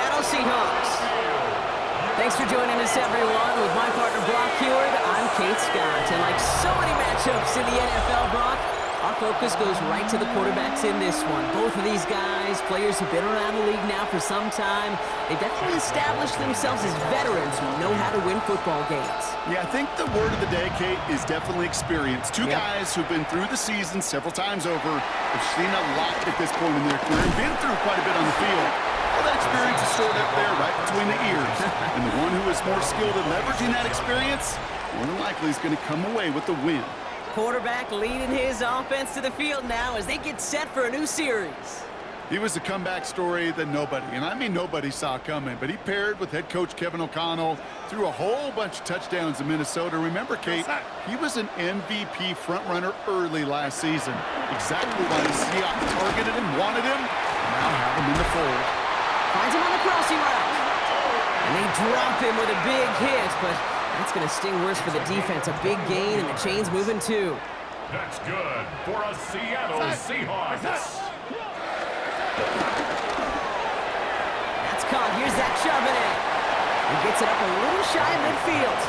Seattle Seahawks. Thanks for joining us, everyone. With my partner, Brock Heward, I'm Kate Scott. And like so many matchups in the NFL, Brock, our focus goes right to the quarterbacks in this one. Both of these guys, players who've been around the league now for some time, they definitely established themselves as veterans who know how to win football games. Yeah, I think the word of the day, Kate, is definitely experience. Two guys who've been through the season several times over, have seen a lot at this point in their career, and been through quite a bit on the field. All that experience is stored up there right between the ears. And the one who is more skilled at leveraging that experience, more than likely is going to come away with the win. Quarterback leading his offense to the field now as they get set for a new series. He was a comeback story that nobody, and I mean nobody, saw coming, but he paired with head coach Kevin O'Connell, threw a whole bunch of touchdowns in Minnesota. Remember, Kate, he was an MVP frontrunner early last season. Exactly why the Seahawks targeted him, wanted him, and now have him in the fold. Finds him on the crossing route. And they drop him with a big hit, but that's going to sting worse for the defense. A big gain, and the chain's moving too. That's good for a Seattle Seahawks. That's caught. Here's that shoving it. He gets it up a little shy of midfield.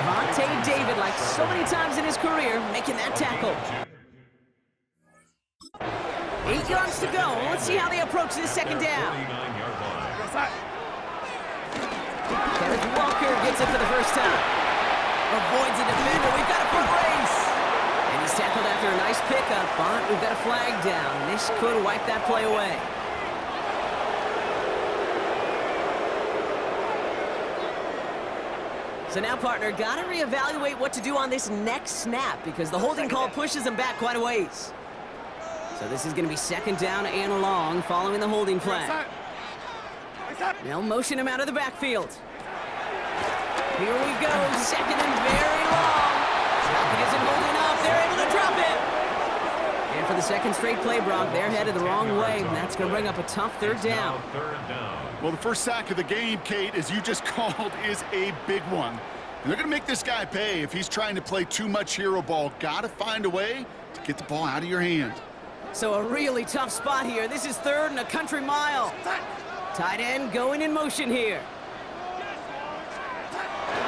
Levante David, like so many times in his career, making that tackle. 8 yards to go. Let's see how they approach this second down. Kenneth Walker gets it for the first time. Avoids a defender. We've got a foot race. And he's tackled after a nice pickup, but we've got a flag down. This could wipe that play away. So now, partner, got to reevaluate what to do on this next snap because the holding call pushes him back quite a ways. So this is going to be second down and long following the holding flag. They'll motion him out of the backfield. Here we go, second and very long. It isn't holding up, they're able to drop it. And for the second straight play, Brock, they're headed the wrong way, and that's going to bring up a tough third down. Well, the first sack of the game, Kate, as you just called, is a big one. And they're going to make this guy pay if he's trying to play too much hero ball. Got to find a way to get the ball out of your hand. So a really tough spot here. This is third and a country mile. Tight end going in motion here.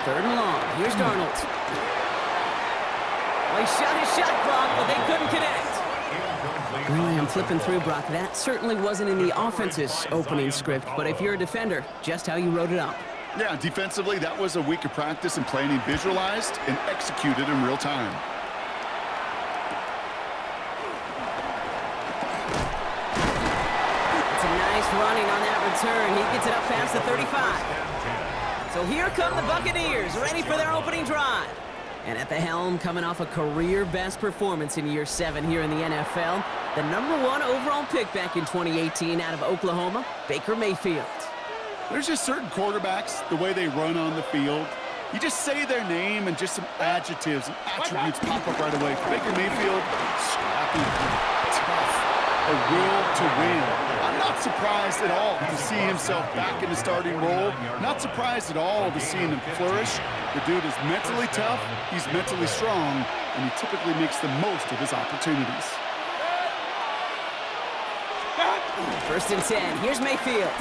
Third and long. Here's Darnold. Well, he shot his shot, Brock, but they couldn't connect. Really, I'm flipping through, Brock. That certainly wasn't in the offense's opening script, but if you're a defender, just how you wrote it up. Yeah, defensively, that was a week of practice and planning visualized and executed in real time. Nice running on that return. He gets it up past the 35. So here come the Buccaneers, ready for their opening drive. And at the helm, coming off a career-best performance in year 7 here in the NFL, the #1 overall pick back in 2018 out of Oklahoma, Baker Mayfield. There's just certain quarterbacks, the way they run on the field, you just say their name and just some adjectives and attributes pop up right away. For Baker Mayfield, scrappy, tough, a will to win. I'm not surprised at all to see himself back in the starting role. Not surprised at all to see him flourish. The dude is mentally tough, he's mentally strong, and he typically makes the most of his opportunities. First and 10, here's Mayfield.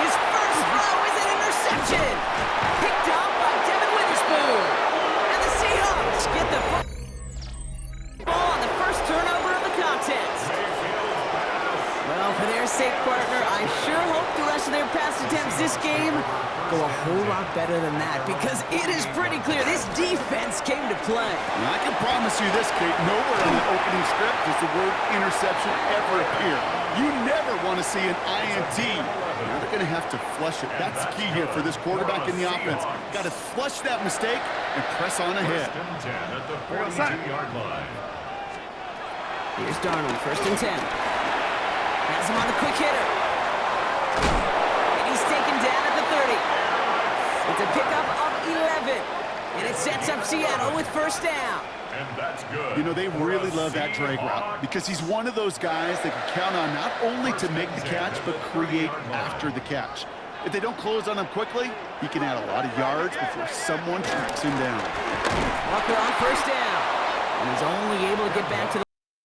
His first throw is an interception. Picked up by Devin Witherspoon. And the Seahawks get the football on the first turnover of the contest. Well, for their sake, partner, I sure hope the rest of their pass attempts this game go a whole lot better than that, because it is pretty clear this defense came to play. And I can promise you this, Kate, nowhere in the opening script does the word interception ever appear. You never want to see an INT. Now they're going to have to flush it. That's the key here for this quarterback in the offense. Got to flush that mistake and press on ahead. First and 10 at the 42-yard line. Here's Darnold, first and 10. Has him on the quick hitter. And he's taken down at the 30. It's a pickup of 11. And it sets up Seattle with first down. And that's good. You know, they really love that drag route because he's one of those guys they can count on not only to make the catch, but create after the catch. If they don't close on him quickly, he can add a lot of yards before someone tracks him down. Walker on first down. And he's only able to get back to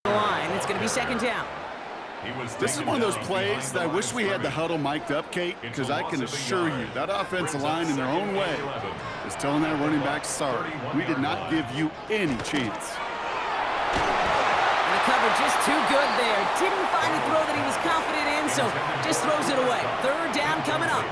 the line. It's going to be second down. This is one of those plays that I wish we had the huddle mic'd up, Kate, because I can assure you that offensive line in their own way is telling that running back, sorry, we did not give you any chance. And the cover just too good there. Didn't find a throw that he was confident in, so just throws it away. Third down coming up.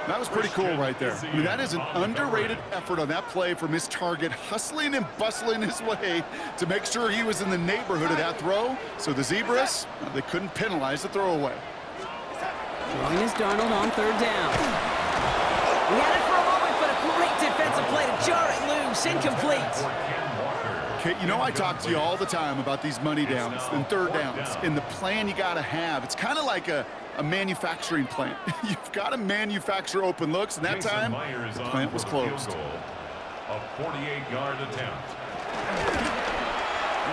That was pretty cool right there. I mean, that is an underrated effort on that play from his target, hustling and bustling his way to make sure he was in the neighborhood of that throw. So the Zebras, they couldn't penalize the throwaway. Throwing is Darnold on third down. We had it for a moment, but a great defensive play to jar it loose. Incomplete. Okay, you know I talk to you all the time about these money downs and third downs and the plan you got to have. It's kind of like a manufacturing plant. You've got to manufacture open looks, and that time, the plant was closed. A 48-yard attempt.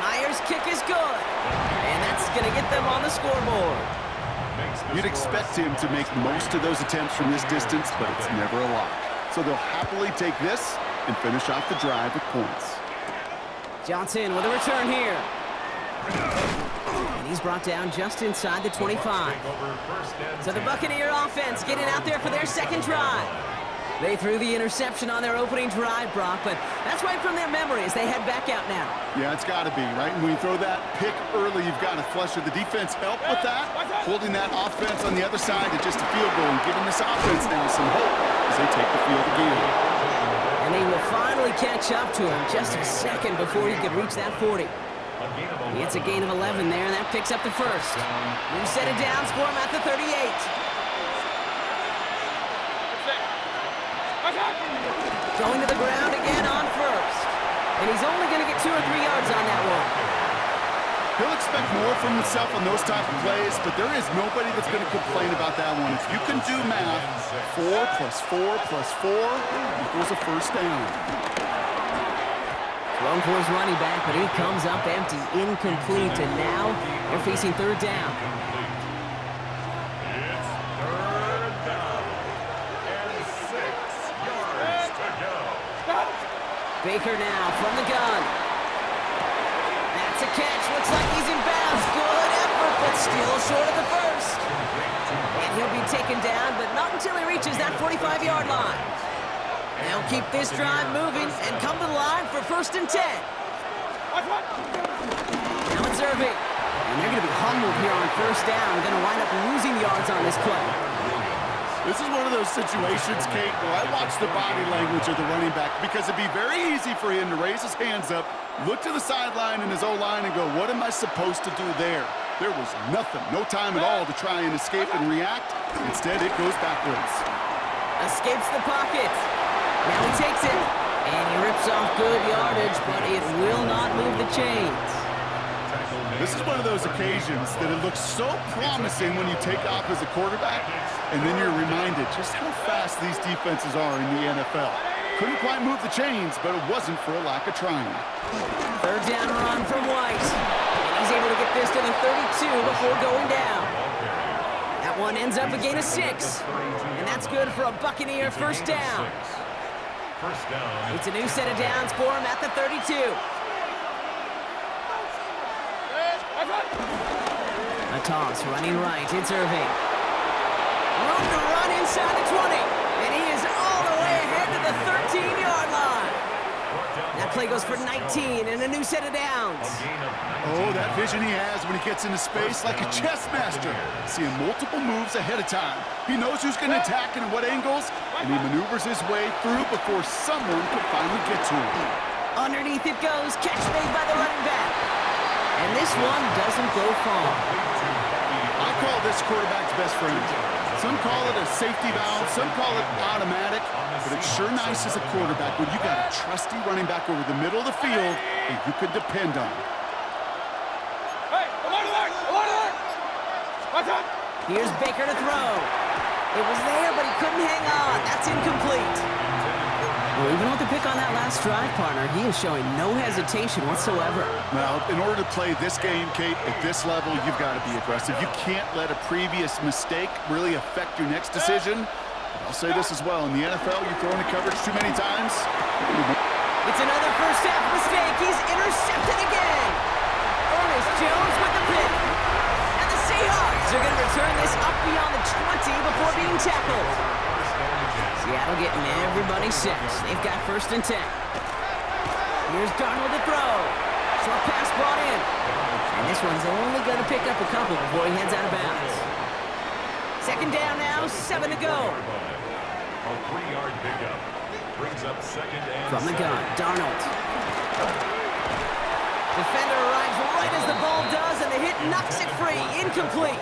Myers' kick is good, and that's going to get them on the scoreboard. You'd expect him to make most of those attempts from this distance, but it's never a lock. So they'll happily take this and finish off the drive with points. Johnson with a return here. And he's brought down just inside the 25. So the Buccaneer offense getting out there for their second drive. They threw the interception on their opening drive, Brock, but that's right from their memory as they head back out now. Yeah, it's got to be, right? And when you throw that pick early, you've got to flush it. The defense helped with that, holding that offense on the other side to just a field goal and giving this offense now some hope as they take the field again. And they will finally catch up to him just a second before he could reach that 40. It's a gain of 11 there, and that picks up the first. New set of downs for him at the 38. Going to the ground again on first. And he's only going to get 2 or 3 yards on that one. He'll expect more from himself on those type of plays, but there is nobody that's going to complain about that one. If you can do math, 4 plus 4 plus 4 equals a first down. Thrown for his running back, but he comes up empty, incomplete, and now they're facing third down. It's third down and 6 yards to go. Baker now from the gun. That's a catch. Looks like he's in bounds. Good effort, but still short of the first. And he'll be taken down, but not until he reaches that 45-yard line. They'll keep this drive moving and come to the line for first and 10. Now it's Irving. And they're going to be humbled here on first down. Going to wind up losing yards on this play. This is one of those situations, Kate, where I watch the body language of the running back because it'd be very easy for him to raise his hands up, look to the sideline in his O-line and go, what am I supposed to do there? There was nothing, no time at all to try and escape and react. Instead, it goes backwards. Escapes the pocket. Now he takes it, and he rips off good yardage, but it will not move the chains. This is one of those occasions that it looks so promising when you take off as a quarterback, and then you're reminded just how fast these defenses are in the NFL. Couldn't quite move the chains, but it wasn't for a lack of trying. Third down run from White. And he's able to get this to the 32 before going down. That one ends up a gain of 6. And that's good for a Buccaneer first down. First down. It's a new set of downs for him at the 32. A toss running right. It's Irving. Room to run inside the 20. And he is all the way ahead to the 13-yard line. That play goes for 19 and a new set of downs. Oh, that vision he has when he gets into space like a chess master. Seeing multiple moves ahead of time. He knows who's going to attack and at what angles, and he maneuvers his way through before someone can finally get to him. Underneath it goes. Catch made by the running back. And this one doesn't go far. I call this quarterback's best friend. Some call it a safety valve, some call it automatic, but it's sure nice as a quarterback when you got a trusty running back over the middle of the field that you can depend on. Here's Baker to throw. It was there, but he couldn't hang on. That's incomplete. Well, even with the pick on that last drive, partner, he is showing no hesitation whatsoever. Now, in order to play this game, Kate, at this level, you've got to be aggressive. You can't let a previous mistake really affect your next decision. I'll say this as well. In the NFL, you throw into coverage too many times. It's another first half mistake. He's intercepted again. Ernest Jones with the pick. And the are going to return this up beyond the 20 before being tackled. Seattle getting everybody set. They've got 1st and 10. Here's Darnold to throw. Short pass brought in. And this one's only going to pick up a couple before he heads out of bounds. 2nd down now, 7 to go. A 3-yard pickup brings up 2nd and From the 7. gun, Darnold. Defender arrives right as the ball does, and the hit knocks it free. Incomplete.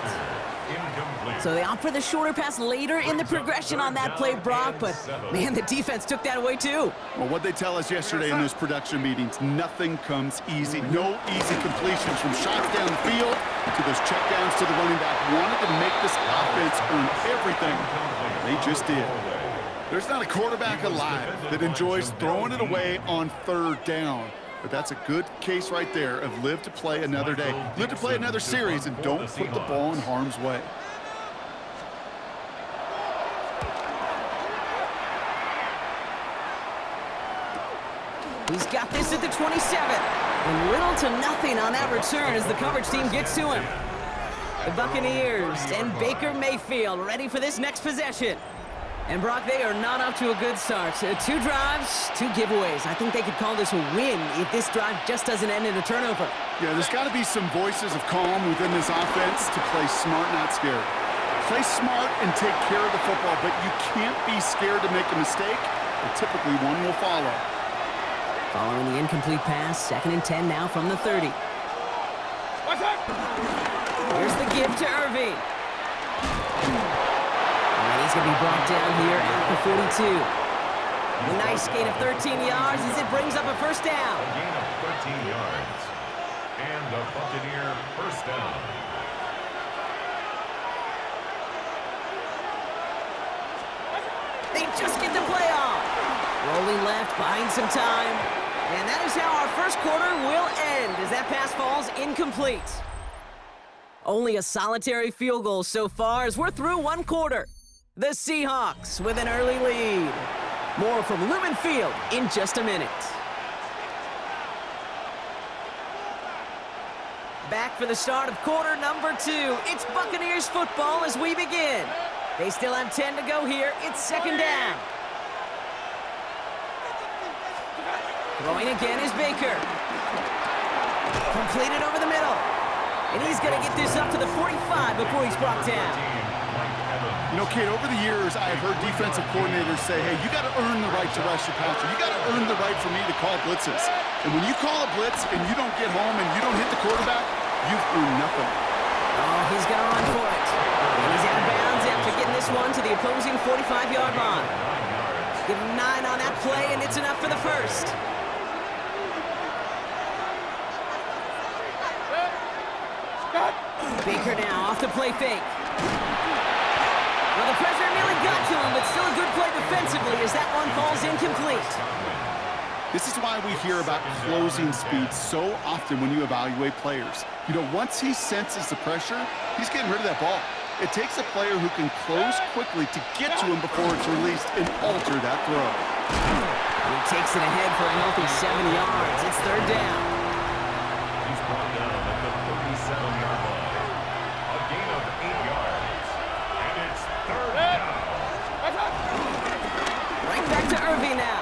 So they opt for the shorter pass later in the progression on that play, Brock, but man, the defense took that away too. Well, what they tell us yesterday in those production meetings, nothing comes easy. No easy completions from shots down the field to those checkdowns to the running back. Wanted to make this offense earn everything. They just did. There's not a quarterback alive that enjoys throwing it away on 3rd down. But that's a good case right there of live to play another day. Live to play another series and don't put the ball in harm's way. He's got this at the 27. And little to nothing on that return as the coverage team gets to him. The Buccaneers and Baker Mayfield ready for this next possession. And Brock, they are not off to a good start. 2 drives, 2 giveaways. I think they could call this a win if this drive just doesn't end in a turnover. Yeah, there's got to be some voices of calm within this offense to play smart, not scared. Play smart and take care of the football, but you can't be scared to make a mistake, or typically one will follow. Following the incomplete pass, 2nd and 10 now from the 30. Here's the give to Irving. And he's going to be brought down here at the 42. A nice gain of 13 yards as it brings up a 1st down. A gain of 13 yards. And the Buccaneer 1st down. They just get the play off. Rolling left, buying some time. And that is how our 1st quarter will end as that pass falls incomplete. Only a solitary field goal so far as we're through 1 quarter. The Seahawks with an early lead. More from Lumen Field in just a minute. Back for the start of quarter number 2. It's Buccaneers football as we begin. They still have 10 to go here. It's 2nd down. Throwing again is Baker. Completed over the middle. And he's going to get this up to the 45 before he's brought down. You know, Kate, over the years, I have heard defensive coordinators say, hey, you got to earn the right to rush your passer. You got to earn the right for me to call blitzes. And when you call a blitz and you don't get home and you don't hit the quarterback, you've earned nothing. Oh, he's going to run for it. And he's out of bounds after getting this one to the opposing 45-yard line. Give him 9 on that play, and it's enough for the 1st. Baker now off the play fake. Well, the pressure nearly got to him, but still a good play defensively as that one falls incomplete. This is why we hear about closing speed so often when you evaluate players. You know, once he senses the pressure, he's getting rid of that ball. It takes a player who can close quickly to get to him before it's released and alter that throw. And he takes it ahead for a healthy 7 yards. It's 3rd down. He's brought down at the 37-yard line. A gain of 8 yards. And it's 3rd down. Right back to Irving now.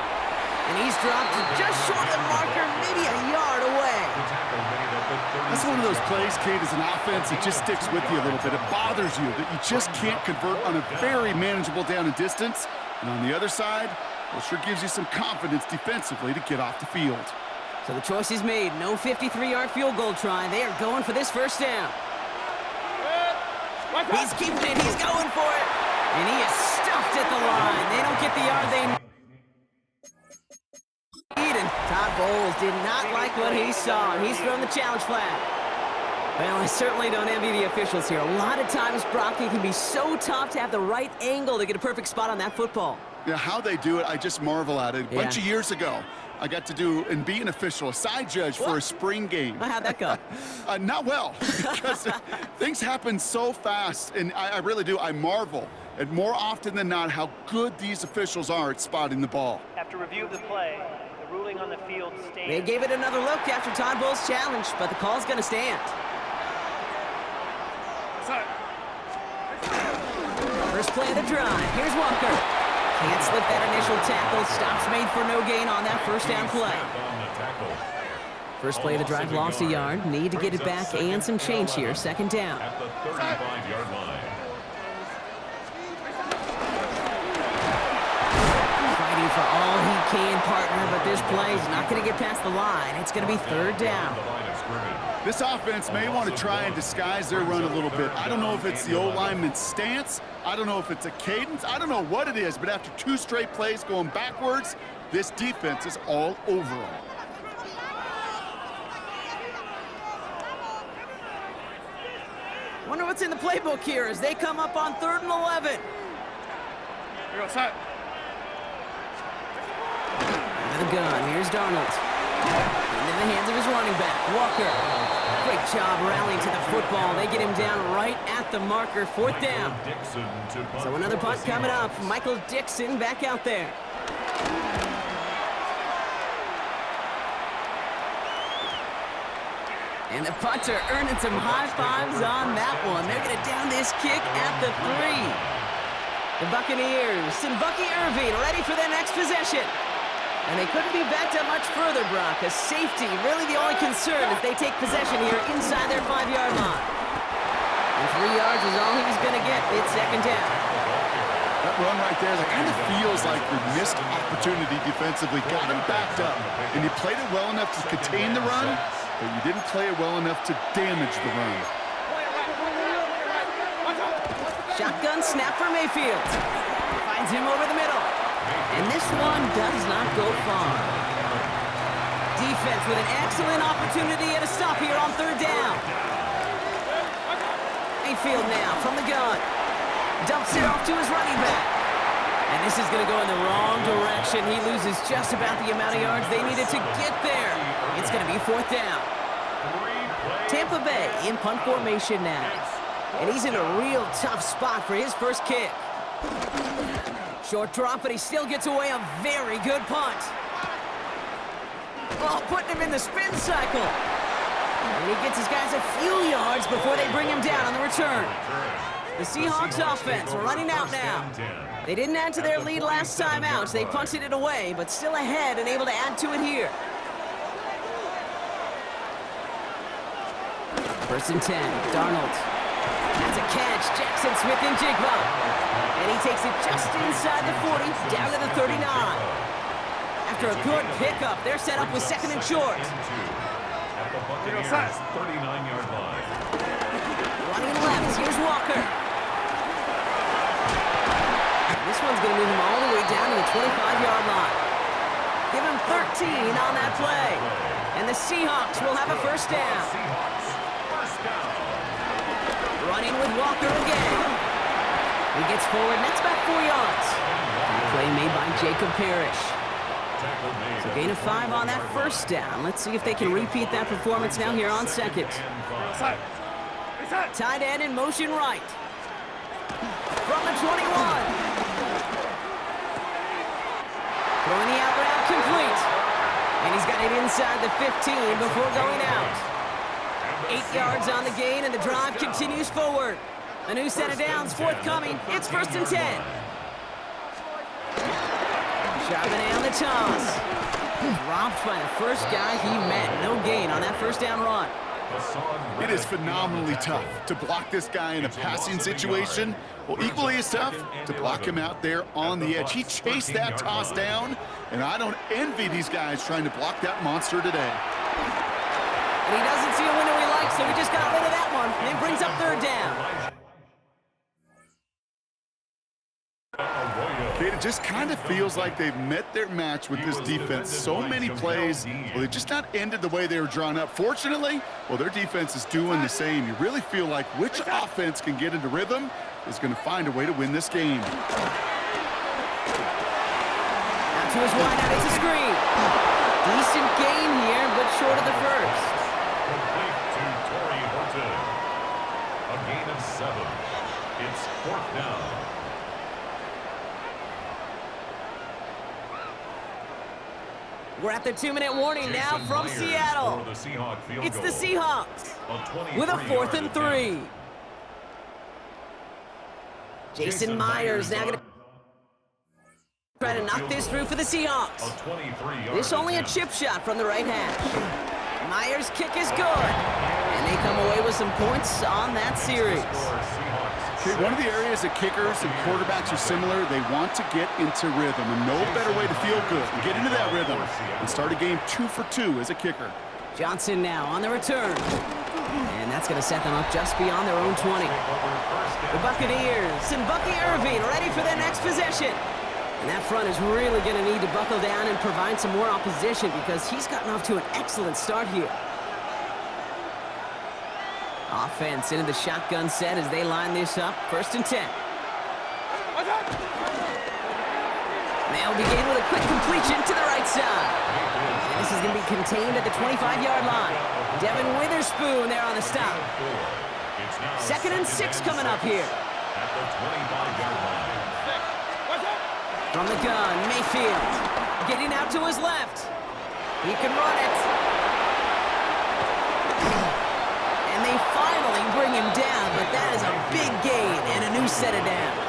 And he's dropped just short of the marker, maybe a yard away. That's one of those plays, Kate, as an offense, it just sticks with you a little bit. It bothers you that you just can't convert on a very manageable down and distance. And on the other side, well, it sure gives you some confidence defensively to get off the field. So the choice is made. No 53-yard field goal try. They are going for this 1st down. He's keeping it. He's going for it. And he is stuffed at the line. They don't get the yard they need. And Todd Bowles did not like what he saw, and he's thrown the challenge flag. Well, I certainly don't envy the officials here. A lot of times, Brock, it can be so tough to have the right angle to get a perfect spot on that football. Yeah, how they do it, I just marvel at it. A bunch of years ago, I got to do and be an official, a side judge for a spring game. How'd that go? Not well, because things happen so fast, and I really do. I marvel at more often than not how good these officials are at spotting the ball. After review of the play, the ruling on the field stands. They gave it another look after Todd Bowles' challenge, but the call's going to stand. First play of the drive. Here's Walker. Can't slip that initial tackle. Stops made for no gain on that first down play. First play of the drive, lost a yard. Need to get it back and some change here. Second down. At the 35-yard line. Fighting for all he can, partner, but this play is not going to get past the line. It's going to be third down. This offense may want to try and disguise their run a little bit. I don't know if it's the O-lineman's stance. I don't know if it's a cadence. I don't know what it is, but after 2 straight plays going backwards, this defense is all over them. Wonder what's in the playbook here as they come up on 3rd and 11. Out of the gun, here's Darnold. Into the hands of his running back, Walker. Great job rallying to the football. They get him down right at the marker, 4th down. So another punt coming up. Michael Dixon back out there. And the punter earning some high fives on that one. They're going to down this kick at the 3. The Buccaneers and Bucky Irving ready for their next possession. And they couldn't be backed up much further, Brock. A safety, really the only concern if they take possession here inside their 5-yard line. And 3 yards is all he was going to get. It's second down. That run right there, that kind of feels like the missed opportunity defensively. Got him backed up, and you played it well enough to contain the run, but you didn't play it well enough to damage the run. Shotgun snap for Mayfield. Finds him over the middle. And this one does not go far. Defense with an excellent opportunity and a stop here on 3rd down. Mayfield now from the gun. Dumps it off to his running back. And this is going to go in the wrong direction. He loses just about the amount of yards they needed to get there. It's going to be 4th down. Tampa Bay in punt formation now. And he's in a real tough spot for his first kick. Short drop, but he still gets away a very good punt. Oh, putting him in the spin cycle. And he gets his guys a few yards before they bring him down on the return. The Seahawks offense running out now. They didn't add to their lead last time out, so they punted it away, but still ahead and able to add to it here. 1st and 10, Darnold. That's a catch, Jackson Smith and Jigba. And he takes it just inside the 40, down to the 39. After a good pickup, they're set up with 2nd and short. At the Buccaneers' 39-yard line. Running left, here's Walker. This one's going to move him all the way down to the 25-yard line. Give him 13 on that play. And the Seahawks will have a first down. Running with Walker again. He gets forward, and that's about 4 yards. And play made by Jacob Parrish. So gain of 5 on that first down. Let's see if they can repeat that performance now here on 2nd. Tight end in motion right. From the 21. Throwing the out route complete. And he's got it inside the 15 before going out. 8 yards on the gain, and the drive continues forward. A new set of downs forthcoming. It's 1st and 10. Charbonnet on the toss. Dropped by the first guy he met. No gain on that first down run. It is phenomenally tough to block this guy in a passing situation. Well, equally as tough to block him out there on the edge. He chased that toss down, and I don't envy these guys trying to block that monster today. And he doesn't see a window he likes, so he just got rid of that one. And it brings up 3rd down. It just kind of feels like they've met their match with this defense. So many plays, well, they just not ended the way they were drawn up. Fortunately, well, their defense is doing the same. You really feel like which offense can get into rhythm is going to find a way to win this game. Out to his wideout, it's a screen. Decent gain here, but short of the first. Complete to Torrey Horton. A gain of 7. It's 4th down. We're at the 2-minute warning now from Seattle. It's the Seahawks with a 4th and 3. Jason Myers now going to try to knock this through for the Seahawks. This only a chip shot from the right hash. Myers' kick is good. And they come away with some points on that series. Okay, one of the areas that kickers and quarterbacks are similar, they want to get into rhythm, and no better way to feel good and get into that rhythm and start a game 2 for 2 as a kicker. Johnson now on the return. And that's going to set them up just beyond their own 20. The Buccaneers and Bucky Irving ready for their next possession. And that front is really going to need to buckle down and provide some more opposition because he's gotten off to an excellent start here. Offense into the shotgun set as they line this up. 1st and 10. They'll begin with a quick completion to the right side. And this is going to be contained at the 25-yard line. Devin Witherspoon there on the stop. 2nd and 6 coming up here. From the gun, Mayfield. Getting out to his left. He can run it. And they finally bring him down, but that is a big gain and a new set of downs.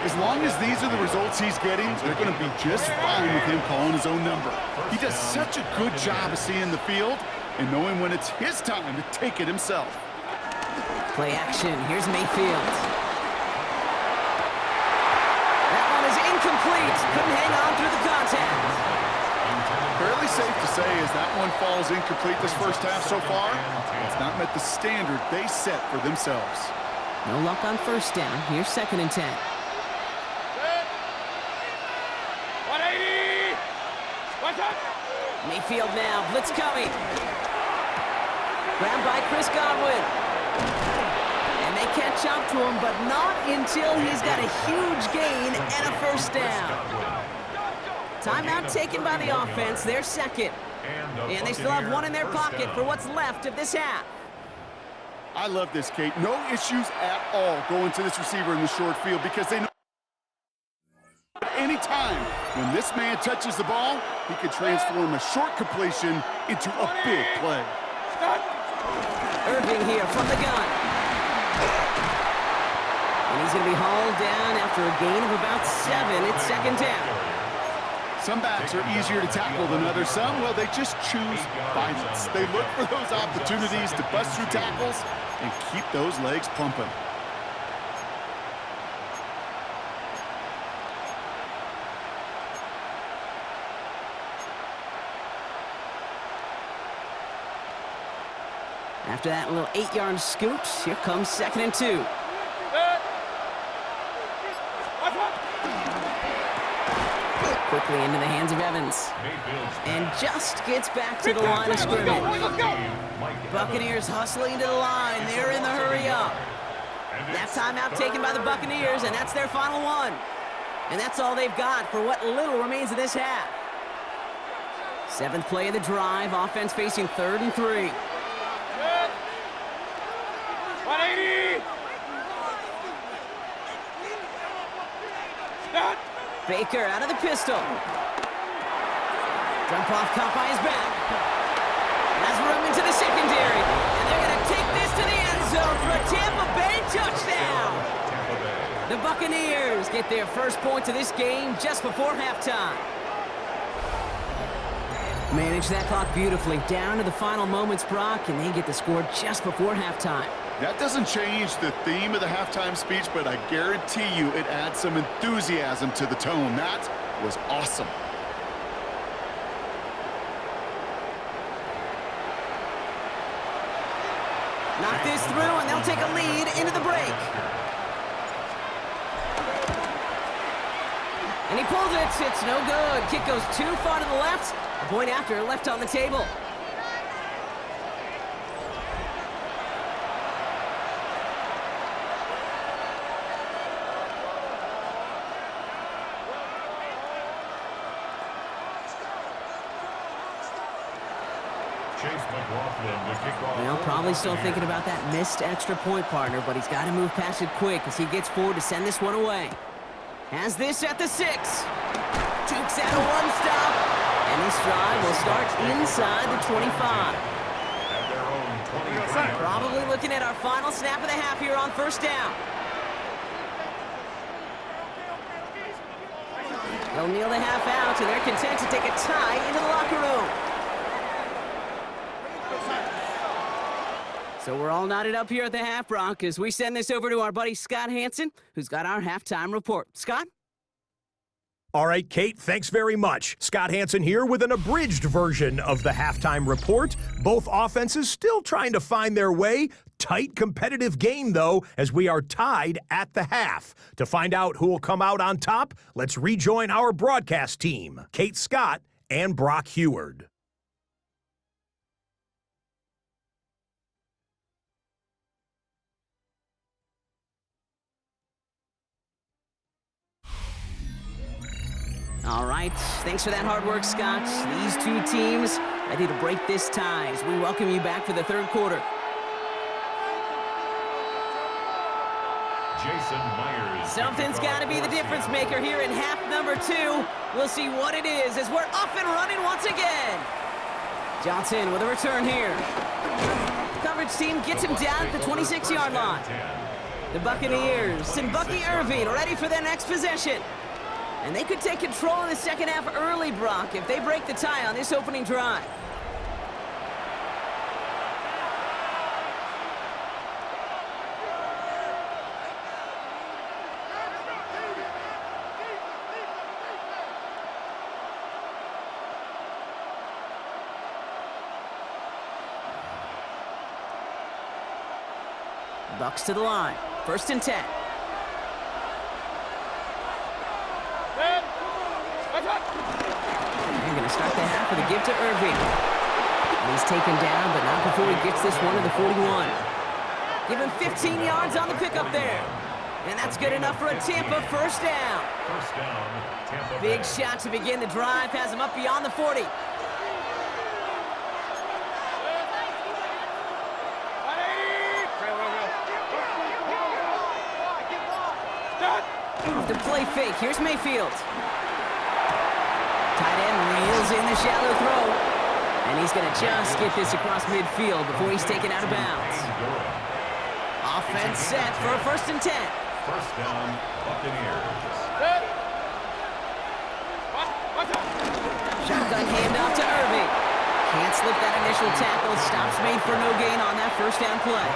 As long as these are the results he's getting, they're going to be just fine with him calling his own number. He does such a good job of seeing the field and knowing when it's his time to take it himself. Play action. Here's Mayfield. That one is incomplete. Couldn't hang on through the contact. Fairly safe to say as that one falls incomplete this first half so far, it's not met the standard they set for themselves. No luck on 1st down. Here's 2nd and 10. 180! What's up? Mayfield now. Blitz coming. Grabbed by Chris Godwin. And they catch up to him, but not until he's got a huge gain and a 1st down. Timeout taken by the offense, their 2nd. And they still have one in their pocket for what's left of this half. I love this, Kate. No issues at all going to this receiver in the short field because they know anytime when this man touches the ball, he can transform a short completion into a big play. Irving here from the gun. And he's going to be hauled down after a gain of about 7. It's 2nd down. Some backs are easier to tackle than others. Some, well, they just choose violence. They look for those opportunities to bust through tackles and keep those legs pumping. After that little 8-yard scoot, here comes 2nd and 2. Quickly into the hands of Evans. And just gets back to the line of scrimmage. Buccaneers hustling to the line. They're in the hurry up. That timeout taken by the Buccaneers, and that's their final one. And that's all they've got for what little remains of this half. 7th play of the drive. Offense facing 3rd and 3. 180! Stop! Baker out of the pistol. Dump off caught by his back. Has room into the secondary. And they're going to take this to the end zone for a Tampa Bay touchdown. The Buccaneers get their first points of this game just before halftime. Manage that clock beautifully. Down to the final moments, Brock, and they get the score just before halftime. That doesn't change the theme of the halftime speech, but I guarantee you it adds some enthusiasm to the tone. That was awesome. Knock this through, and they'll take a lead into the break. And he pulls it. It's no good. Kick goes too far to the left. A point after, left on the table. Well, probably still thinking about that missed extra point, partner, but he's got to move past it quick as he gets forward to send this one away. Has this at the 6. Jukes out a one stop, and this drive will start inside the 25. Probably looking at our final snap of the half here on 1st down. They'll kneel the half out, and they're content to take a tie into the locker room. So we're all knotted up here at the half, Brock, as we send this over to our buddy Scott Hansen, who's got our halftime report. Scott? All right, Kate, thanks very much. Scott Hansen here with an abridged version of the halftime report. Both offenses still trying to find their way. Tight competitive game, though, as we are tied at the half. To find out who will come out on top, let's rejoin our broadcast team, Kate Scott and Brock Heward. All right, thanks for that hard work, Scott. These two teams ready to break this tie as we welcome you back for the third quarter. Jason Myers. Something's got to be the difference maker here in half number 2. We'll see what it is as we're off and running once again. Johnson with a return here. Coverage team gets him down at the 26-yard line. The Buccaneers and Bucky Irving ready for their next possession. And they could take control of the second half early, Brock, if they break the tie on this opening drive. Bucks to the line. 1st and 10. They're going to start the half with a give to Irving. And he's taken down, but not before he gets this one to the 41. Give him 15 yards on the pickup there. And that's good enough for a Tampa first down. First down, Tampa Bay. Big shot to begin the drive, has him up beyond the 40. Off the play fake, here's Mayfield. Tight end reels in the shallow throw. And he's going to just get this across midfield before he's taken out of bounds. Offense set for a 1st and 10. First down, Buccaneers. Shotgun handoff to Irving. Can't slip that initial tackle. Stops made for no gain on that first down play.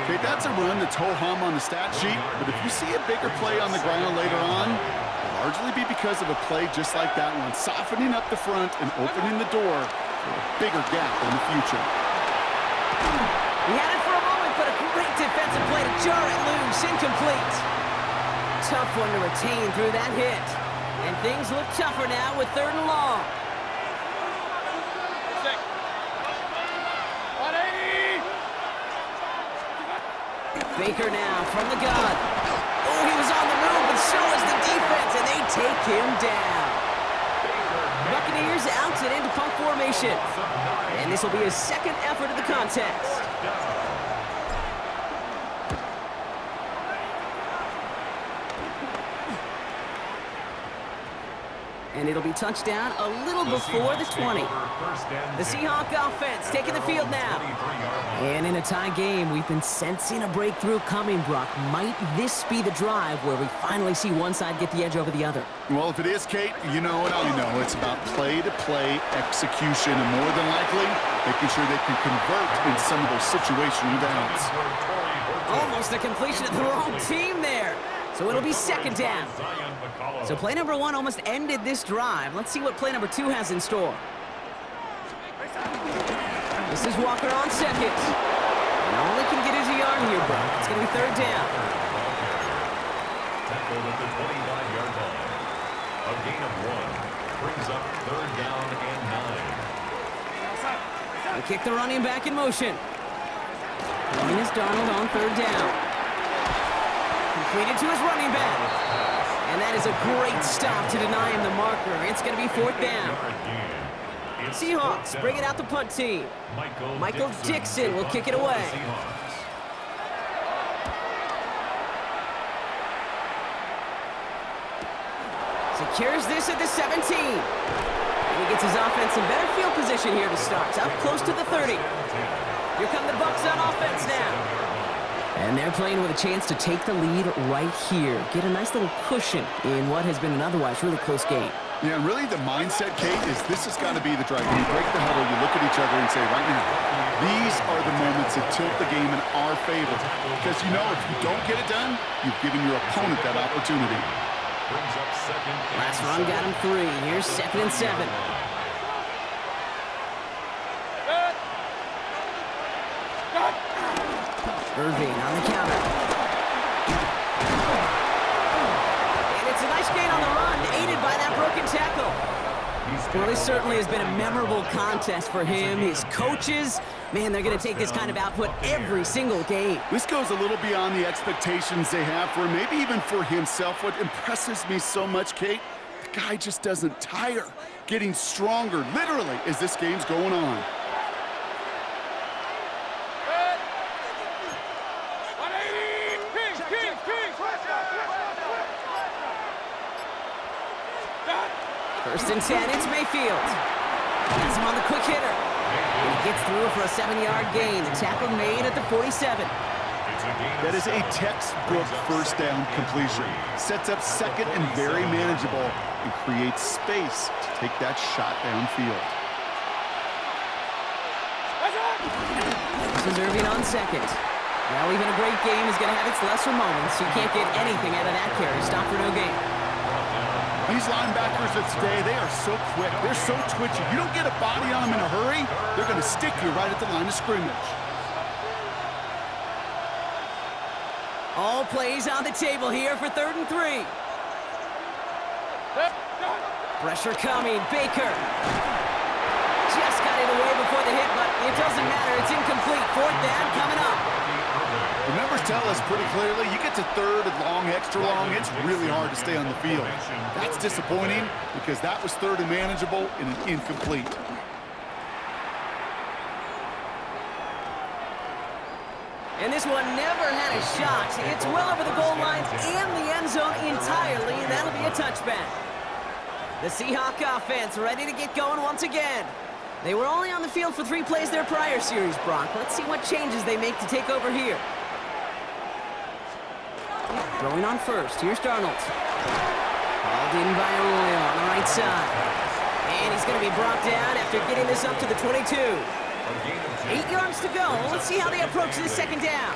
Okay, that's a run that's ho-hum on the stat sheet, but if you see a bigger play on the ground later on, it'll largely be because of a play just like that one, softening up the front and opening the door for a bigger gap in the future. He had it for a moment, but a great defensive play to jar it loose, incomplete. Tough one to retain through that hit. And things look tougher now with 3rd and long. Baker now from the gun. Oh, he was on the move, but so is the defense, and they take him down. Buccaneers out and into punt formation. And this will be his 2nd effort of the contest. And it'll be touchdown a little before the 20. The Seahawk offense taking the field now. And in a tie game, we've been sensing a breakthrough coming, Brock. Might this be the drive where we finally see one side get the edge over the other? Well, if it is, Kate, you know what I know. It's about play-to-play execution, and more than likely, making sure they can convert in some of those situational downs. Almost a completion of the wrong team there. So it'll be 2nd down. So play number 1 almost ended this drive. Let's see what play number 2 has in store. This is Walker on 2nd. And all he can get is a yard here, Brock. It's going to be 3rd down. Tackled at the 25-yard line. A gain of 1 brings up 3rd down and 9. They kick the running back in motion. Linus Darnold on 3rd down. Completed to his running back. And that is a great stop to deny him the marker. It's going to be 4th down. Seahawks bring it out the punt team. Michael Dixon will kick it away. Secures this at the 17. And he gets his offense in better field position here to start. Up close to the 30. Here come the Bucs on offense now. And they're playing with a chance to take the lead right here. Get a nice little cushion in what has been an otherwise really close game. Yeah, and really the mindset, Kate, is this has got to be the drive. When you break the huddle, you look at each other and say, right now, these are the moments that tilt the game in our favor. Because you know if you don't get it done, you've given your opponent that opportunity. Last run got him 3. Here's 2nd and 7. Irving on the counter. And it's a nice gain on the run, aided by that broken tackle. Well, this certainly has been a memorable contest for him. His coaches, man, they're going to take this kind of output every single game. This goes a little beyond the expectations they have for him, maybe even for himself. What impresses me so much, Kate, the guy just doesn't tire, getting stronger, literally, as this game's going on. First and 10, it's Mayfield. Has him on the quick hitter. And he gets through for a 7-yard gain. The tackle made at the 47. That is a textbook first down completion. Sets up second and very manageable and creates space to take that shot downfield. This is Irving on second. Now even a great game is going to have its lesser moments. You can't get anything out of that carry. Stop for no gain. These linebackers of today, they are so quick. They're so twitchy. You don't get a body on them in a hurry, they're going to stick you right at the line of scrimmage. All plays on the table here for 3rd and 3. Pressure coming. Baker just got it away before the hit, but it doesn't matter. It's incomplete. 4th down coming up. The numbers tell us pretty clearly, you get to 3rd and long, extra long, it's really hard to stay on the field. That's disappointing because that was 3rd and manageable and an incomplete. And this one never had a shot. It's well over the goal line and the end zone entirely, and that'll be a touchback. The Seahawk offense ready to get going once again. They were only on the field for 3 plays their prior series, Brock. Let's see what changes they make to take over here. Throwing on first. Here's Darnold. Called in by Arroyo on the right side. And he's going to be brought down after getting this up to the 22. 8 yards to go. Let's see how they approach this 2nd down.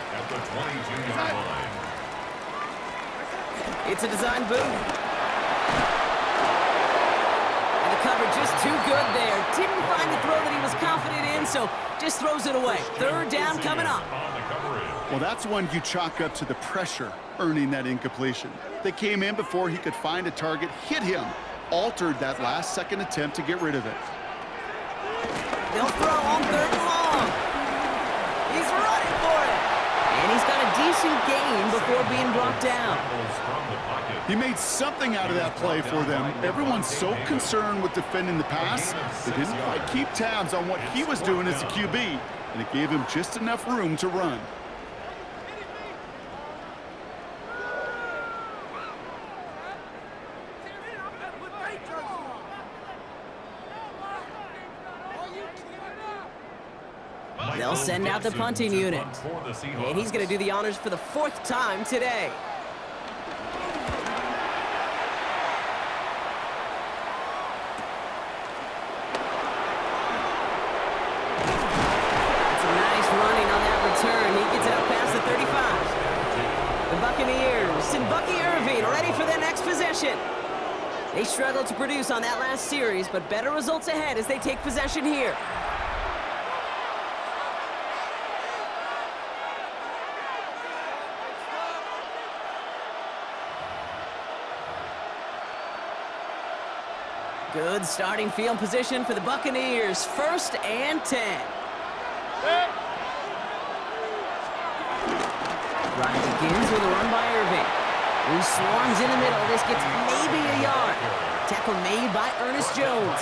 It's a design boot. And the cover just too good there. Didn't find the throw that he was confident in, so just throws it away. 3rd down coming up. Well, that's one you chalk up to the pressure earning that incompletion. They came in before he could find a target, hit him, altered that last second attempt to get rid of it. They'll throw on 3rd and long. He's running for it. And he's got a decent gain before being brought down. He made something out of that play for them. Everyone's so concerned with defending the pass, they didn't quite keep tabs on what he was doing as a QB, and it gave him just enough room to run. They'll send out the punting unit. And he's going to do the honors for the 4th time today. It's a nice running on that return. He gets it up past the 35. The Buccaneers and Bucky Irving ready for their next possession. They struggled to produce on that last series, but better results ahead as they take possession here. Good starting field position for the Buccaneers. 1st and 10. Drive begins with a run by Irving. He swarms in the middle. This gets maybe a yard. Tackle made by Ernest Jones.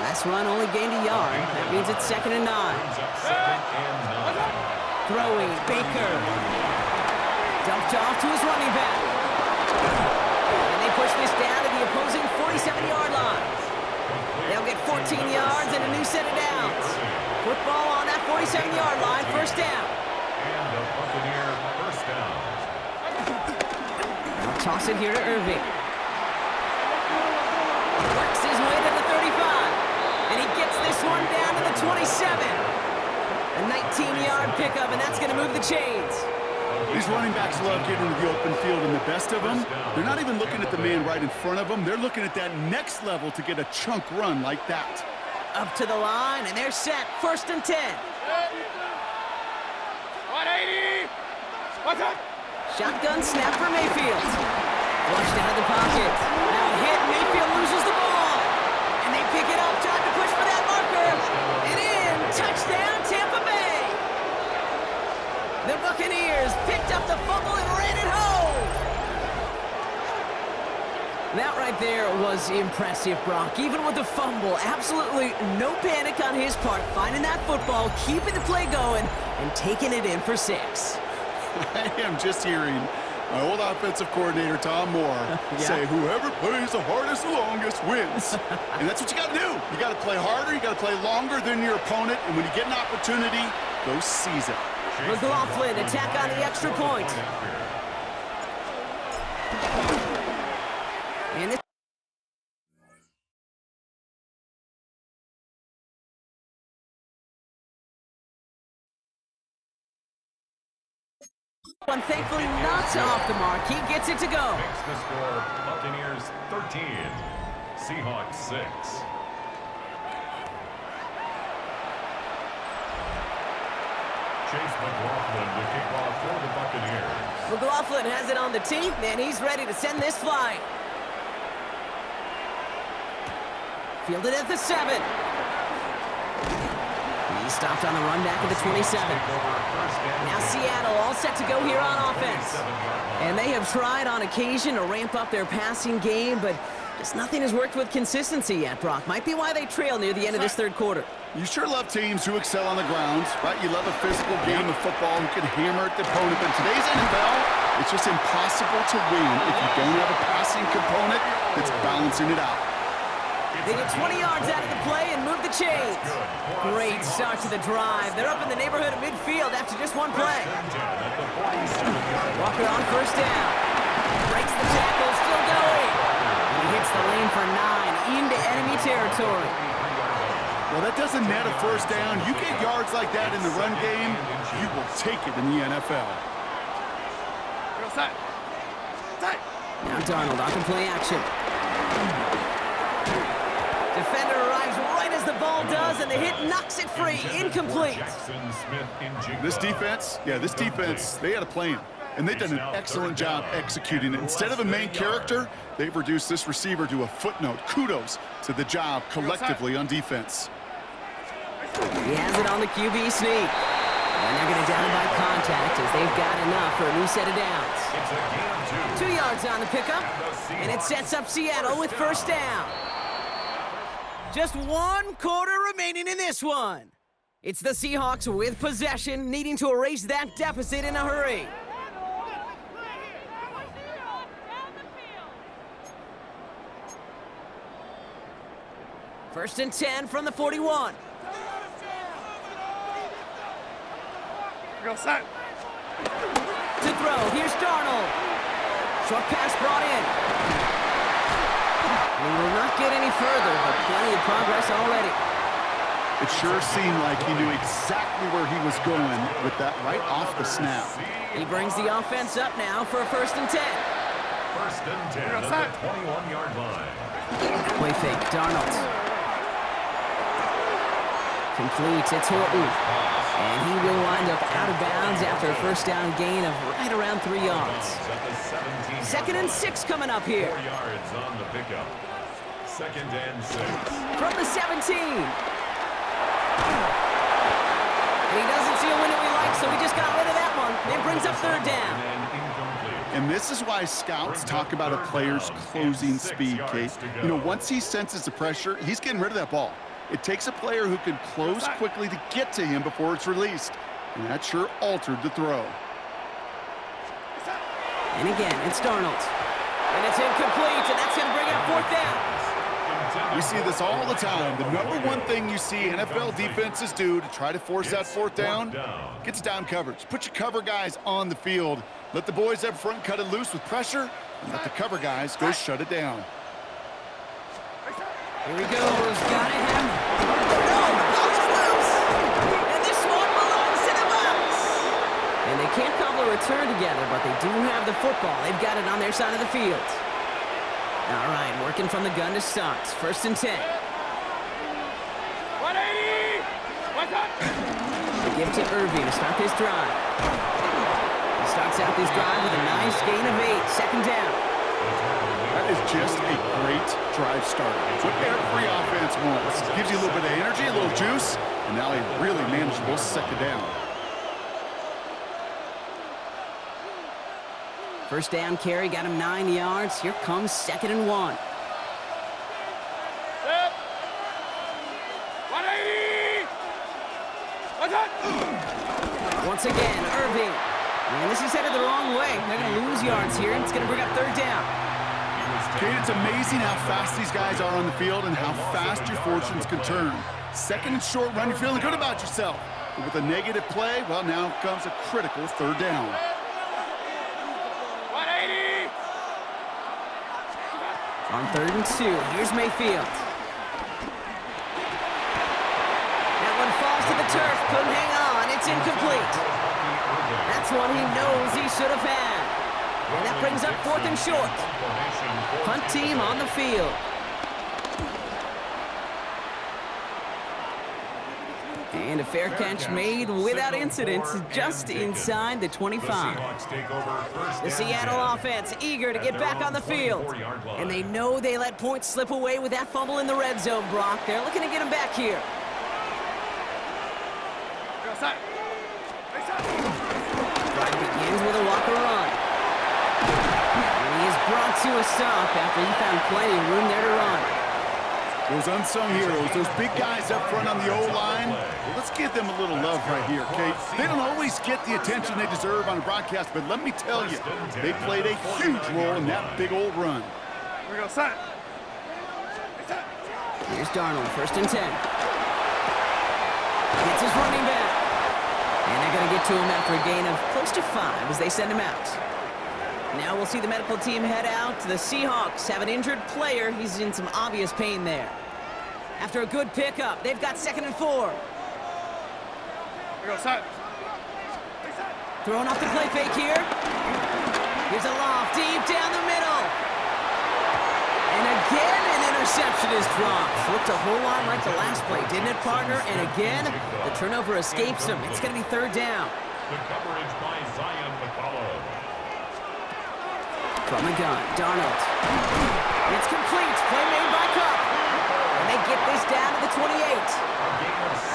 Last run only gained a yard. That means it's 2nd and 9. Throwing, Baker. Dumped off to his running back. And they push this down to the opposing 47-yard line. They'll get 14 yards and a new set of downs. Football on that 47-yard line, 1st down. And the Buccaneer first down. I'll toss it here to Irving. Works his way to the 35. And he gets this one down to the 27. A 19-yard pickup, and that's going to move the chains. These running backs love getting into the open field, and the best of them, they're not even looking at the man right in front of them. They're looking at that next level to get a chunk run like that. Up to the line, and they're set. 1st and 10. 180. What's up? Shotgun snap for Mayfield. Flushed out of the pocket. Now hit, Mayfield loses the ball. And they pick it up, time to push for that marker. And in, touchdown Tampa Bay. The Buccaneers picked up the fumble and ran it home. That right there was impressive, Brock. Even with the fumble, absolutely no panic on his part. Finding that football, keeping the play going, and taking it in for 6. I am just hearing my old offensive coordinator, Tom Moore, say, whoever plays the hardest and longest wins. And that's what you got to do. You got to play harder. You got to play longer than your opponent. And when you get an opportunity, go seize it. McLaughlin, attack on the extra point. And this one thankfully not off the mark. He gets it to go. Makes the score Buccaneers 13, Seahawks 6. Chase McLaughlin to kick off for the Buccaneers. McLaughlin has it on the tee, and he's ready to send this flying. Fielded at the 7. He stopped on the run back at the 27. Now Seattle all set to go here on offense. And they have tried on occasion to ramp up their passing game, but just nothing has worked with consistency yet, Brock. Might be why they trail near the end of this 3rd quarter. You sure love teams who excel on the ground, right? You love a physical game of football who can hammer at the opponent. But in today's NFL, it's just impossible to win if you don't have a passing component that's balancing it out. They get 20 yards out of the play and move the chains. Great start to the drive. They're up in the neighborhood of midfield after just one play. Walker on 1st down. Breaks the tackle, still going. And he hits the lane for 9 into enemy territory. Well, that doesn't net a 1st down. You get yards like that in the run game, you will take it in the NFL. Now Darnold off in play action. Defender arrives right as the ball does, and the hit knocks it free. Incomplete. This defense, they had a plan. And they've done an excellent job executing it. Instead of a main character, they've reduced this receiver to a footnote. Kudos to the job collectively on defense. He has it on the QB sneak. And they're going to down by contact as they've got enough for a new set of downs. 2 yards on the pickup, and it sets up Seattle with 1st down. Just 1 quarter remaining in this one. It's the Seahawks with possession, needing to erase that deficit in a hurry. First and 10 from the 41. Go set. To throw, here's Darnold. Short pass brought in. We will not get any further, but plenty of progress already. It sure seemed like he knew exactly where he was going with that right off the snap. He brings the offense up now for a 1st and 10. 1st and 10 at the 21-yard line. Play fake, Darnold. Complete, it's Horton. And he will wind up out of bounds after a 1st down gain of right around 3 yards. 2nd and 6 coming up here. 4 yards on the pickup. 2nd and 6. From the 17. And he doesn't see a window he likes, so he just got rid of that one. It brings up 3rd down. And this is why scouts talk about a player's closing speed, Kate. You know, once he senses the pressure, he's getting rid of that ball. It takes a player who can close quickly to get to him before it's released. And that sure altered the throw. And again, it's Darnold. And it's incomplete, and that's going to bring up 4th down. We see this all the time. The number one thing you see NFL defenses do to try to force that fourth down, gets down coverage. Put your cover guys on the field. Let the boys up front cut it loose with pressure, and let the cover guys go shut it down. Here he goes. Got him. No, the ball is loose. And this one belongs to the Bucs. And they can't cobble a return together, but they do have the football. They've got it on their side of the field. All right, working from the gun to start. 1st and 10. 180! What's up? They give to Irving to start this drive. He starts out this drive with a nice gain of 8. 2nd down. That is just a great drive starter. It's what every offense wants. It gives you a little bit of energy, a little juice, and now a really manageable 2nd down. 1st down carry, got him 9 yards. Here comes 2nd and 1. Step. 180! What's up? Once again, Irving. Man, this is headed the wrong way. They're going to lose yards here, and it's going to bring up 3rd down. Kate, it's amazing how fast these guys are on the field and how fast your fortunes can turn. 2nd and short run, you're feeling good about yourself. But with a negative play, well, now comes a critical 3rd down. 180! On 3rd and 2, here's Mayfield. That one falls to the turf, couldn't hang on, it's incomplete. That's one he knows he should have had. And that brings up 4th and short. Punt team on the field. And a fair catch made without incident, just inside the 25. The Seattle offense eager to get back on the field. And they know they let points slip away with that fumble in the red zone, Brock. They're looking to get him back here. Drive begins with a walker run. And he is brought to a stop after he found plenty of room there to run. Those unsung heroes, those big guys up front on the O-line, well, let's give them a little love right here, Kate. They don't always get the attention they deserve on a broadcast, but let me tell you, they played a huge role in that big old run. Here we go, son. Here's Darnold, 1st and 10. Gets his running back. And they're going to get to him after a gain of close to 5 as they send him out. Now we'll see the medical team head out. The Seahawks have an injured player. He's in some obvious pain there. After a good pickup, they've got 2nd and 4. Here we go, son. Throwing off the play fake here. Here's a loft deep down the middle. And again, an interception is dropped. Looked a whole lot like the last play, didn't it, partner? And again, the turnover escapes him. It's going to be 3rd down. The coverage by Zion McCullough. From the gun, Darnold. It's complete. Play made by Cup. And they get this down to the 28.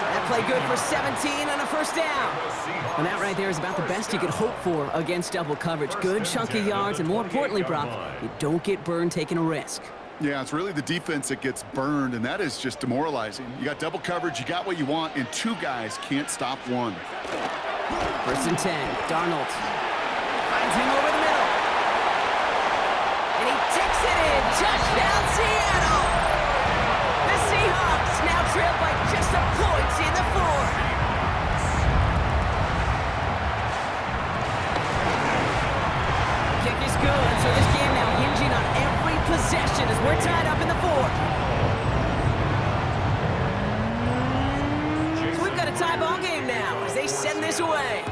That play good for 17 and a 1st down. And that right there is about the best you could hope for against double coverage. Good chunky yards, and more importantly, Brock, you don't get burned taking a risk. Yeah, it's really the defense that gets burned, and that is just demoralizing. You got double coverage, you got what you want, and 2 guys can't stop one. 1st and 10, Darnold. Finds him over the middle. And he takes it in. Touchdown, Seattle! The Seahawks now trail by just a point in the 4th. Kick is good, so this game now hinging on every possession as we're tied up in the 4th. So we've got a tie ball game now as they send this away.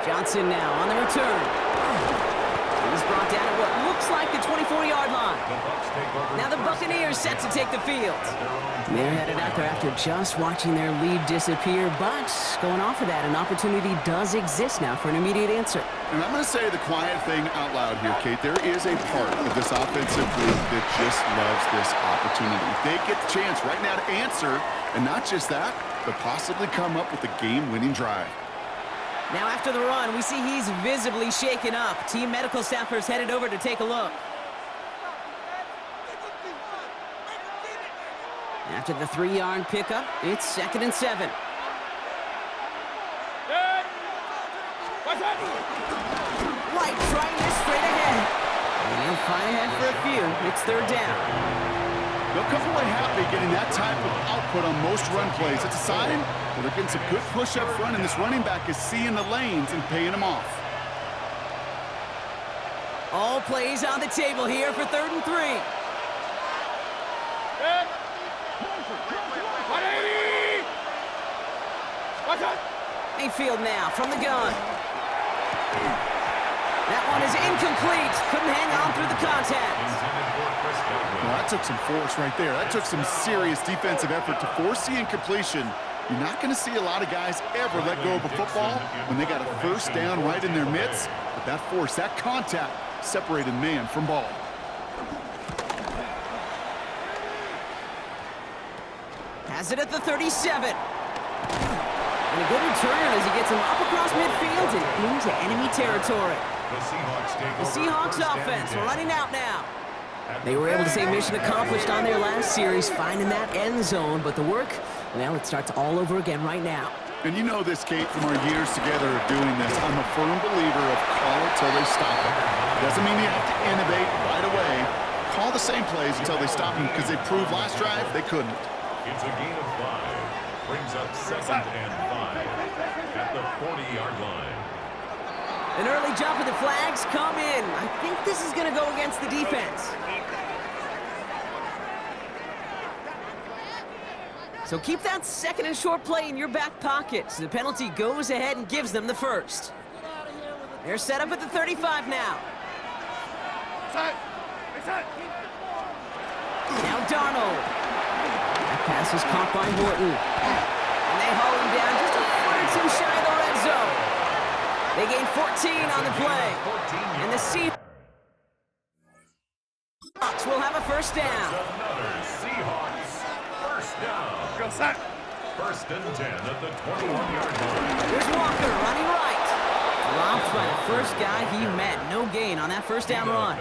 Johnson now on the return. He's brought down at what looks like the 24-yard line. Now the Buccaneers set to take the field. They're headed out there after just watching their lead disappear, but going off of that, an opportunity does exist now for an immediate answer. And I'm going to say the quiet thing out loud here, Kate. There is a part of this offensive group that just loves this opportunity. They get the chance right now to answer, and not just that, but possibly come up with a game-winning drive. Now after the run, we see he's visibly shaken up. Team medical staffers headed over to take a look. After the 3-yard pickup, it's 2nd and 7. White trying this straight ahead. And he'll find ahead for a few. It's third down. They'll come away happy getting that type of output on most run plays. It's a sign that they're getting some good push up front, and this running back is seeing the lanes and paying them off. All plays on the table here for 3rd and 3. 180! Watch out! Mayfield now from the gun. That one is incomplete. Couldn't hang on through the contact. Well, that took some force right there. That took some serious defensive effort to force the incompletion. You're not going to see a lot of guys ever let go of a football when they got a first down right in their midst. But that force, that contact, separated man from ball. Has it at the 37. And a good return as he gets him up across midfield and into enemy territory. The Seahawks offense running out now. They were able to say mission accomplished on their last series, finding that end zone, but the work, well, it starts all over again right now. And you know this, Kate, from our years together of doing this. I'm a firm believer of call it till they stop it. Doesn't mean you have to innovate right away. Call the same plays until they stop them, because they proved last drive they couldn't. It's a gain of 5. Brings up 2nd and 5 at the 40-yard line. An early jump of the flags come in. I think this is going to go against the defense. So keep that 2nd and short play in your back pocket. So the penalty goes ahead and gives them the first. They're set up at the 35 now. Now Darnold. That pass is caught by Horton. And they haul him down just a foot or two shy of the red zone. They gain 14 on the play. And the Seahawks will have a first down. Another Seahawks first down. Go set. 1st and 10 at the 21-yard line. Here's Walker running right. Dropped by the first guy he met. No gain on that first down run.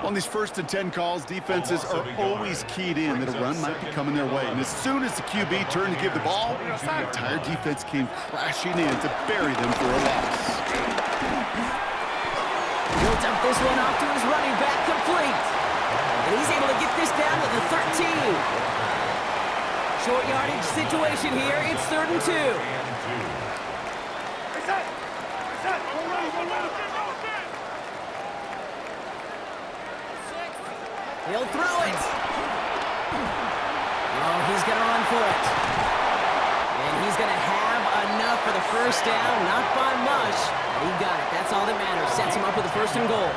On these 1st and 10 calls, defenses are always keyed in that a run might be coming their way. And as soon as the QB turned to give the ball, the entire defense came crashing in to bury them for a loss. He'll dump this one off to his running back, complete. And he's able to get this down to the 13. Short yardage situation here. It's 3rd and 2. He'll throw it. Oh, he's going to run for it. And he's going to have enough for the first down. Not by much. But he got it. That's all that matters. Sets him up with a 1st and goal.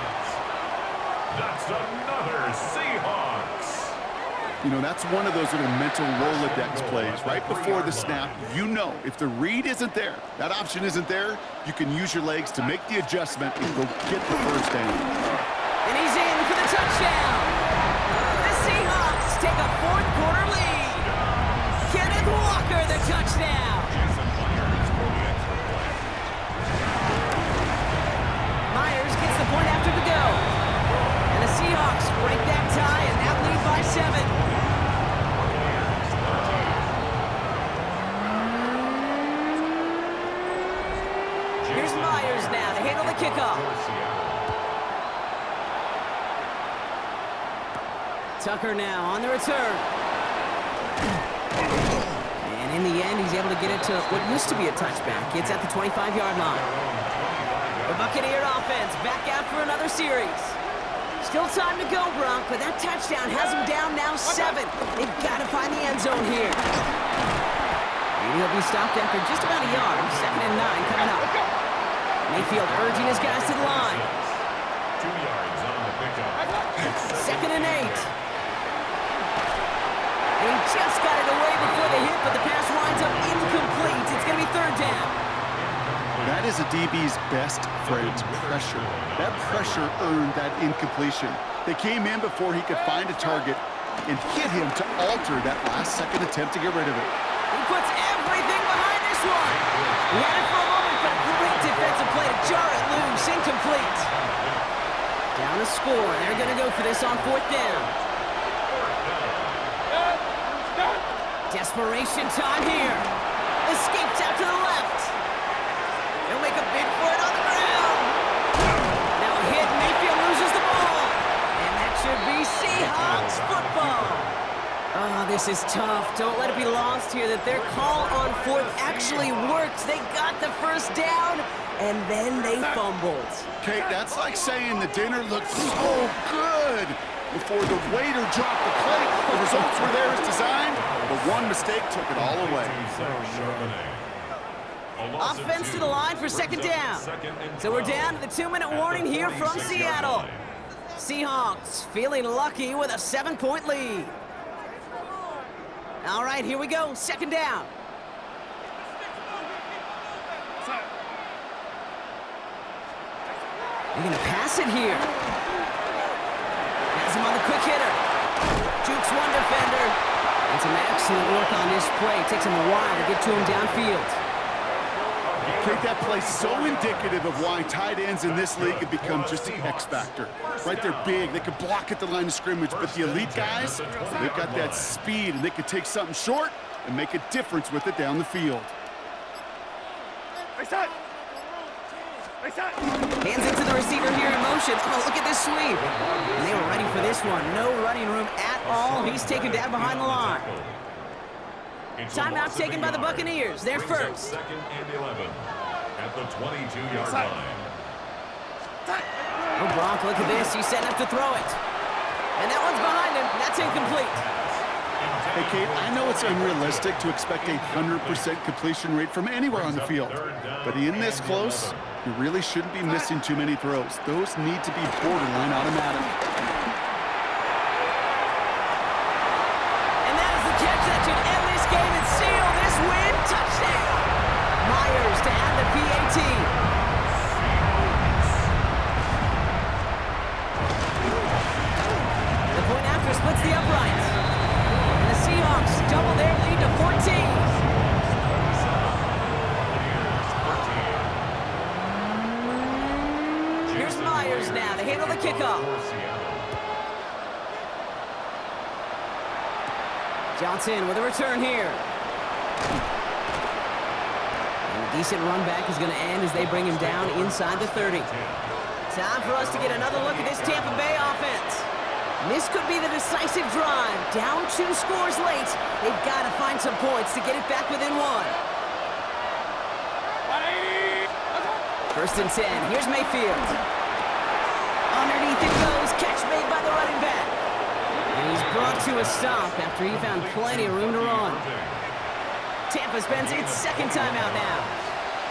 That's another Seahawks. You know, that's one of those little mental Rolodex plays. Right before the snap, you know if the read isn't there, that option isn't there, you can use your legs to make the adjustment and go get the first down. And he's in for the touchdown. The Seahawks take a 4th quarter lead. Kenneth Walker, the touchdown. Myers gets the point after the go. And the Seahawks break that tie and now lead by 7. Here's Myers now to handle the kickoff. Tucker now on the return. And in the end, he's able to get it to what used to be a touchback. It's at the 25-yard line. The Buccaneer offense back out for another series. Still time to go, Bronk, but that touchdown has him down now 7. They've got to find the end zone here. And he'll be stopped after just about a yard. 2nd and 9 coming up. Mayfield urging his guys to the line. 2 yards on the pickup. 2nd and 8. And he just got it away before the hit, but the pass winds up incomplete. It's going to be 3rd down. That is a DB's best friend, pressure. That pressure earned that incompletion. They came in before he could find a target and hit him to alter that last-second attempt to get rid of it. He puts everything behind this one. He had it for a moment, but a great defensive play to jar it loose. Incomplete. Down a score. They're going to go for this on 4th down. Desperation time here. Escapes out to the left. He'll make a bid for it on the ground. Now a hit. Mayfield loses the ball. Oh, this is tough. Don't let it be lost here that their call on fourth actually worked. They got the first down, and then they fumbled. Kate, that's like saying the dinner looked so good before the waiter dropped the plate. The results were there as designed, but one mistake took it all away. Offense to the line for second down. So we're down to the 2-minute warning here from Seattle. Seahawks feeling lucky with a 7-point lead. All right, here we go, second down. They're gonna pass it here. Has him on the quick hitter. Jukes one defender. And some excellent work on this play. Takes him a while to get to him downfield. Kate, that play so indicative of why tight ends in this league have become just an X factor. Right, they're big, they can block at the line of scrimmage, but the elite guys, they've got that speed, and they can take something short and make a difference with it down the field. Hands it to the receiver here in motion. Oh, look at this sweep. And they were ready for this one. No running room at all. He's taken down behind the line. Timeout taken by the Buccaneers. They're first. Second and 11 at the 22-yard line. Oh, Brock, look at this. He's setting up to throw it. And that one's behind him. That's incomplete. Hey, Kate, I know it's unrealistic to expect a 100% completion rate from anywhere on the field. But in this close, you really shouldn't be missing too many throws. Those need to be borderline automatic. And that is the catch that should end this game and seal this win. Touchdown. Myers to add the PAT. The point after splits the uprights. And the Seahawks double their lead to 14. Here's Myers now to handle the kickoff. Johnson with a return here. And a decent run back is going to end as they bring him down inside the 30. Time for us to get another look at this Tampa Bay offense. This could be the decisive drive. Down 2 scores late. They've got to find some points to get it back within 1. First and 10. Here's Mayfield. Underneath it goes. Catch made by the running back. And he's brought to a stop after he found plenty of room to run. Tampa spends its second timeout now.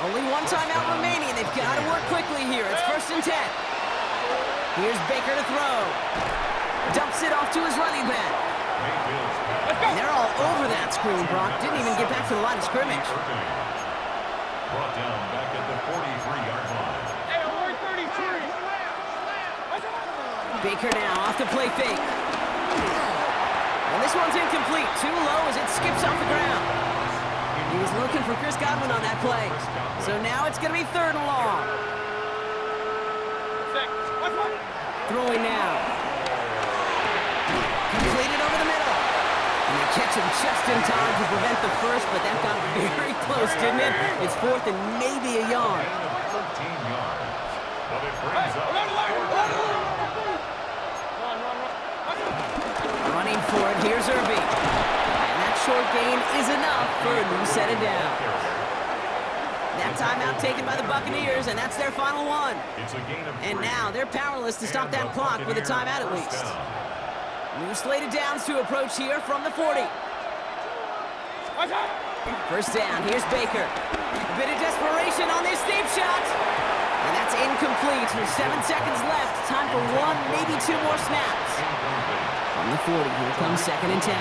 Only 1 timeout remaining. They've got to work quickly here. It's first and 10. Here's Baker to throw. Dumps it off to his running back. And they're all over that screen, Brock. Didn't even get back to the line of scrimmage. Brought down back at the 43-yard line. Baker now off the play fake. And this one's incomplete. Too low as it skips off the ground. He was looking for Chris Godwin on that play. So now it's going to be 3rd and long. Throwing now. Completed over the middle. And they catch him just in time to prevent the first, but that got very close, didn't it? It's 4th and maybe a yard. 13 yards. But it brings up Running for it, here's Irby. And that short gain is enough for a new set of downs. That timeout taken by the Buccaneers, and that's their final one. It's a gain of 3. And now they're powerless to stop that clock with a timeout at least. New slated downs to approach here from the 40. First down, here's Baker. A bit of desperation on this deep shot. And that's incomplete with 7 seconds left. Time for 1, maybe 2 more snaps. From the 40, here comes 2nd and 10.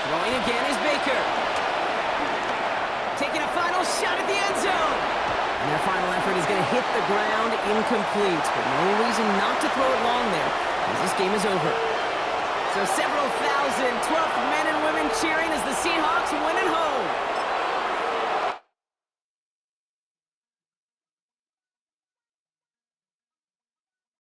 Throwing again is Baker. Taking a final shot at the end zone. And their final effort is going to hit the ground incomplete. But no reason not to throw it long there, as this game is over. So several thousand 12th men and women cheering